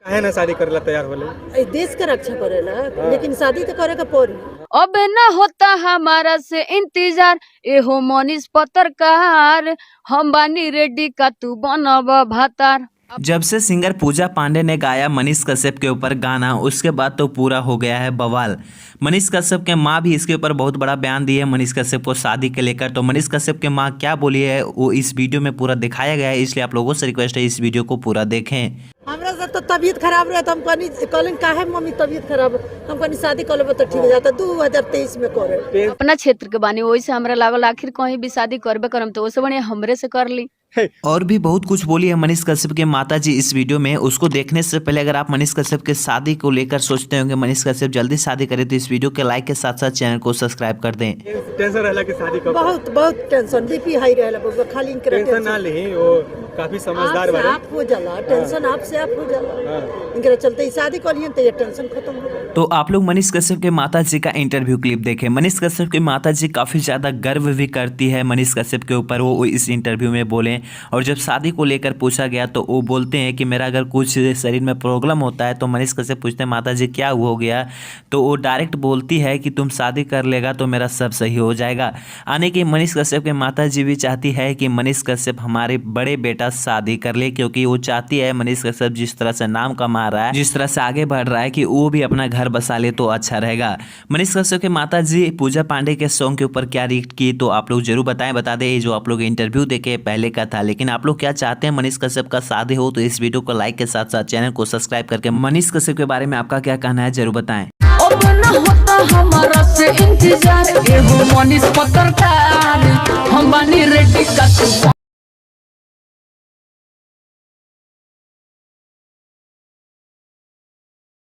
है ना शादी करेला तैयार होले देश का रक्षा करेला, लेकिन शादी तो करे का पड़ी। अब न होता हमारा से इंतजार, एहो मनीष पत्रकार, हम बानी रेडी का तू बनब भातार। जब से सिंगर पूजा पांडे ने गाया मनीष कश्यप के ऊपर गाना, उसके बाद तो पूरा हो गया है बवाल। मनीष कश्यप के माँ भी इसके ऊपर बहुत बड़ा बयान दी है मनीष कश्यप को शादी के लेकर। तो मनीष कश्यप के माँ क्या बोली है वो इस वीडियो में पूरा दिखाया गया है, इसलिए आप लोगों से रिक्वेस्ट है इस वीडियो को पूरा देखें। हमरा से तो तबीयत खराब रहे तो हम कहली काहे मम्मी तबीयत खराब, हम कहनी शादी कर लेबे तो ठीक हो जाता। 2023 में करे अपना क्षेत्र के बानी, वही से हमरा लागल आखिर कहीं भी शादी करबे करम तो ओसे बढ़िया हमरे से कर ली। और भी बहुत कुछ बोली है मनीष कश्यप के माता जी इस वीडियो में। उसको देखने से पहले अगर आप मनीष कश्यप के शादी को लेकर सोचते होंगे मनीष कश्यप जल्दी शादी करे, तो इस वीडियो के लाइक के साथ साथ चैनल को सब्सक्राइब कर दें। टेंशन रहला कि शादी कब, बहुत टेंशन, बीपी हाई रहला बबुआ, खाली इनके टेंशन ना ली, वो काफी समझदार बारे। आप हो जाला टेंशन, आपसे आप हो जाला, इनके चलते ही शादी कर लिए तो ये टेंशन खत्म हो गया। तो आप लोग मनीष कश्यप के माता जी का इंटरव्यू क्लिप देखें। मनीष कश्यप की माता जी काफी ज्यादा गर्व भी करती है मनीष कश्यप के ऊपर, वो इस इंटरव्यू में बोले। और जब शादी को लेकर पूछा गया तो वो बोलते हैं कि मेरा अगर कुछ शरीर में प्रॉब्लम होता है तो मनीष कश्यप पूछते हैं माता जी क्या हो गया, तो वो डायरेक्ट बोलती है कि तुम शादी कर लेगा तो मेरा सब सही हो जाएगा। यानी कि मनीष कश्यप के माता जी भी चाहती है कि मनीष कश्यप हमारे बड़े बेटा शादी कर ले, क्योंकि वो चाहती है मनीष कश्यप जिस तरह से नाम कमा रहा है, जिस तरह से आगे बढ़ रहा है, कि वो भी अपना घर बसा ले तो अच्छा रहेगा। मनीष कश्यप के माता जी पूजा पांडे के सॉन्ग के ऊपर क्या रिएक्ट की तो आप लोग जरूर बताएं। बता दें जो आप लोग इंटरव्यू देखे पहले का था, लेकिन आप लोग क्या चाहते हैं मनीष कश्यप का शादी हो, तो इस वीडियो को लाइक के साथ साथ चैनल को सब्सक्राइब करके मनीष कश्यप के बारे में आपका क्या कहना है जरूर बताएं। अब न होता हमारा से इंतजार, एहो मनीष पत्रकार, हम बानी रेडी का तू